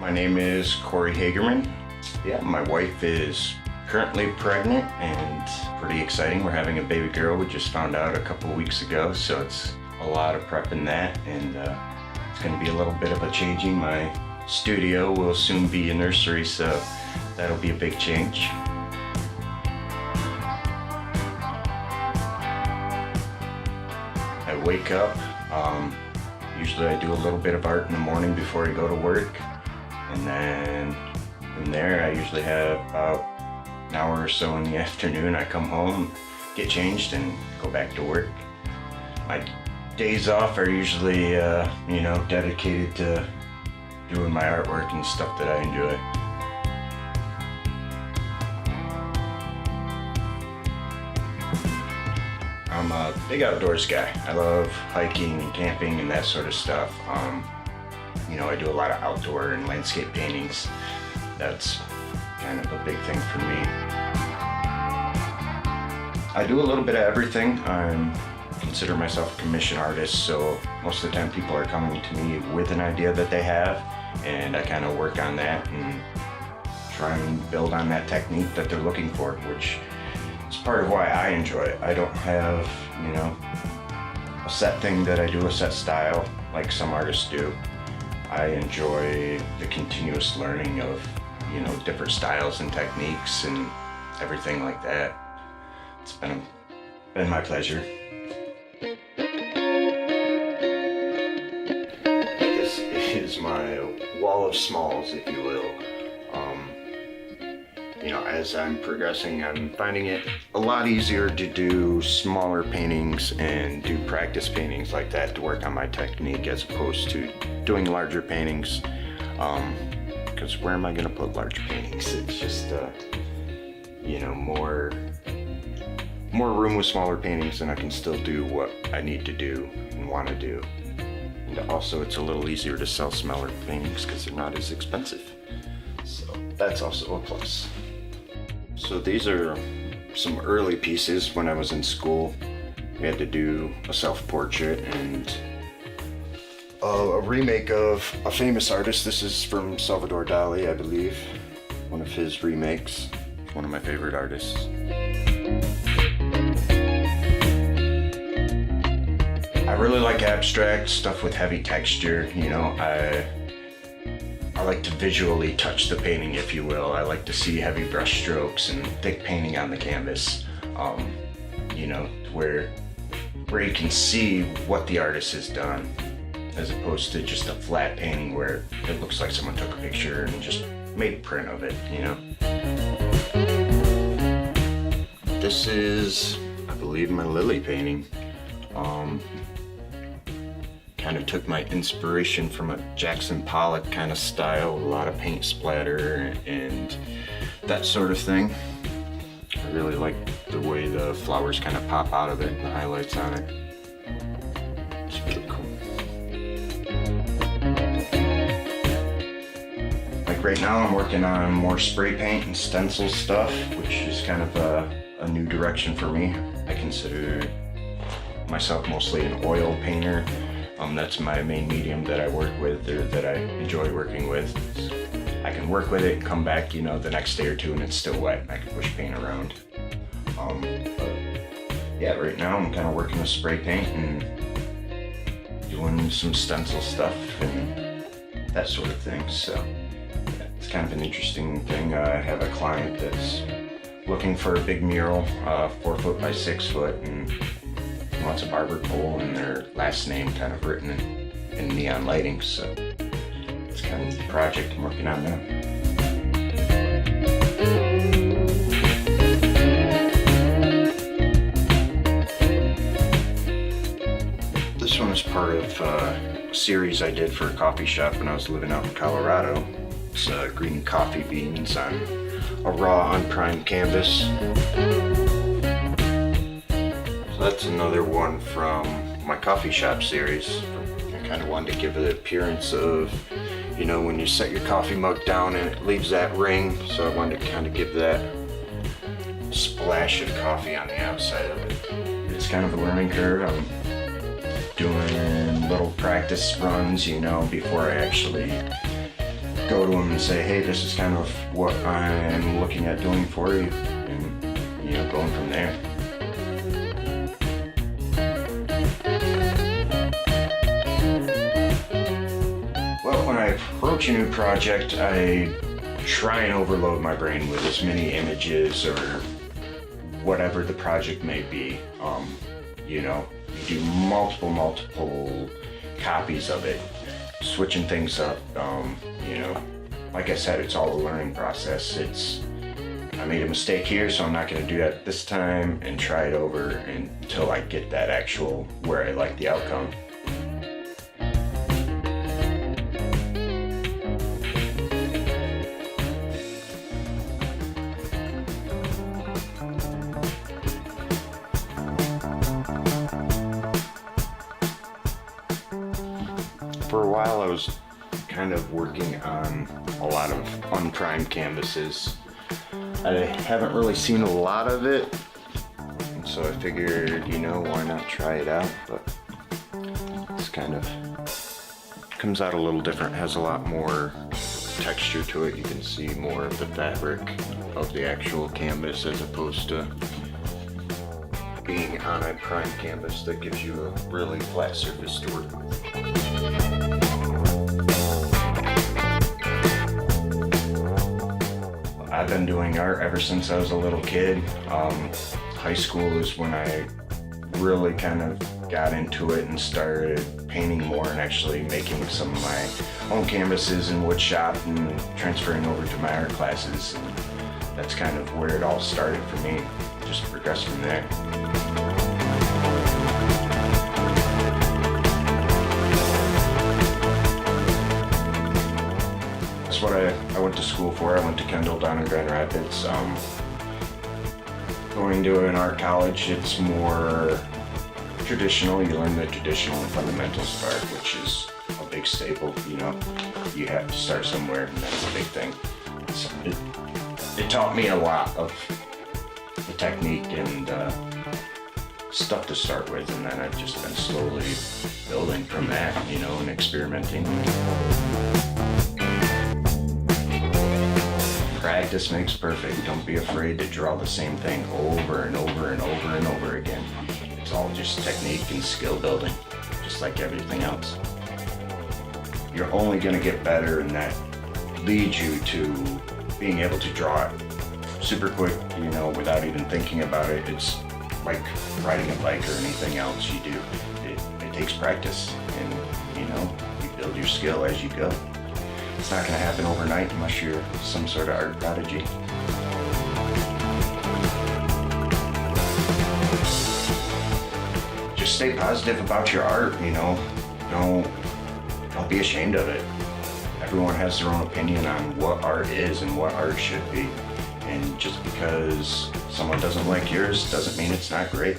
My name is Corey Hagerman. Yeah, my wife is currently pregnant and pretty exciting. We're having a baby girl. We just found out a couple of weeks ago, so it's a lot of prep in that, and it's going to be a little bit of a changing. My studio will soon be a nursery, so that'll be a big change. I wake up, usually I do a little bit of art in the morning before I go to work, and then from there I usually have about an hour or so in the afternoon. I come home, get changed, and go back to work. My days off are usually dedicated to doing my artwork and stuff that I enjoy. I'm a big outdoors guy. I love hiking and camping and that sort of stuff. I do a lot of outdoor and landscape paintings. That's kind of a big thing for me. I do a little bit of everything. I consider myself a commission artist, so most of the time people are coming to me with an idea that they have, and I kind of work on that and try and build on that technique that they're looking for, which is part of why I enjoy it. I don't have, a set thing that I do, a set style like some artists do. I enjoy the continuous learning of, different styles and techniques and everything like that. It's been my pleasure. This is my wall of smalls, if you will. As I'm progressing, I'm finding it a lot easier to do smaller paintings and do practice paintings like that to work on my technique, as opposed to doing larger paintings. Because where am I going to put large paintings? It's just, more room with smaller paintings, and I can still do what I need to do and want to do. And also, it's a little easier to sell smaller paintings because they're not as expensive. So that's also a plus. So these are some early pieces when I was in school. We had to do a self-portrait and a remake of a famous artist. This is from Salvador Dali, I believe. One of his remakes. One of my favorite artists. I really like abstract stuff with heavy texture. I like to visually touch the painting, if you will. I like to see heavy brush strokes and thick painting on the canvas. Where you can see what the artist has done, as opposed to just a flat painting where it looks like someone took a picture and just made a print of it, This is, I believe, my lily painting. Kind of took my inspiration from a Jackson Pollock kind of style, a lot of paint splatter and that sort of thing. I really like the way the flowers kind of pop out of it and the highlights on it. It's really cool. Like right now I'm working on more spray paint and stencil stuff, which is kind of a new direction for me. I consider myself mostly an oil painter. That's my main medium that I work with, or that I enjoy working with. I can work with it and come back, the next day or two, and it's still wet, and I can push paint around. Right now I'm kind of working with spray paint and doing some stencil stuff and that sort of thing. So it's kind of an interesting thing. I have a client that's looking for a big mural, 4 foot by 6 foot, and wants a barber pole and their last name kind of written in neon lighting, so it's kind of the project I'm working on now. This one is part of a series I did for a coffee shop when I was living out in Colorado. It's green coffee beans on a raw unprimed canvas. That's another one from my coffee shop series. I kind of wanted to give it the appearance of, when you set your coffee mug down and it leaves that ring. So I wanted to kind of give that splash of coffee on the outside of it. It's kind of a learning curve. I'm doing little practice runs, before I actually go to them and say, hey, this is kind of what I'm looking at doing for you, and going from there. Well, when I approach a new project, I try and overload my brain with as many images or whatever the project may be. You do multiple copies of it, switching things up. Like I said, it's all a learning process. I made a mistake here, so I'm not going to do that this time, and try it over until I get that actual where I like the outcome. For a while, I was kind of working on a lot of unprimed canvases. I haven't really seen a lot of it, and so I figured, why not try it out? But it's kind of comes out a little different, has a lot more texture to it. You can see more of the fabric of the actual canvas as opposed to being on a primed canvas that gives you a really flat surface to work with. I've been doing art ever since I was a little kid. High school is when I really kind of got into it and started painting more and actually making some of my own canvases in wood shop and transferring over to my art classes. And that's kind of where it all started for me. Just progressed from there. That's what I went to school for. I went to Kendall down in Grand Rapids. Going to an art college, it's more traditional. You learn the traditional and fundamentals of art, which is a big staple. You have to start somewhere, and that's a big thing. It taught me a lot of the technique and stuff to start with, and then I've just been slowly building from that, and experimenting. Practice makes perfect. Don't be afraid to draw the same thing over and over and over and over again. It's all just technique and skill building, just like everything else. You're only going to get better, and that leads you to being able to draw it super quick, without even thinking about it. It's like riding a bike or anything else you do. It takes practice, and you build your skill as you go. It's not going to happen overnight unless you're some sort of art prodigy. Just stay positive about your art, Don't be ashamed of it. Everyone has their own opinion on what art is and what art should be. And just because someone doesn't like yours doesn't mean it's not great,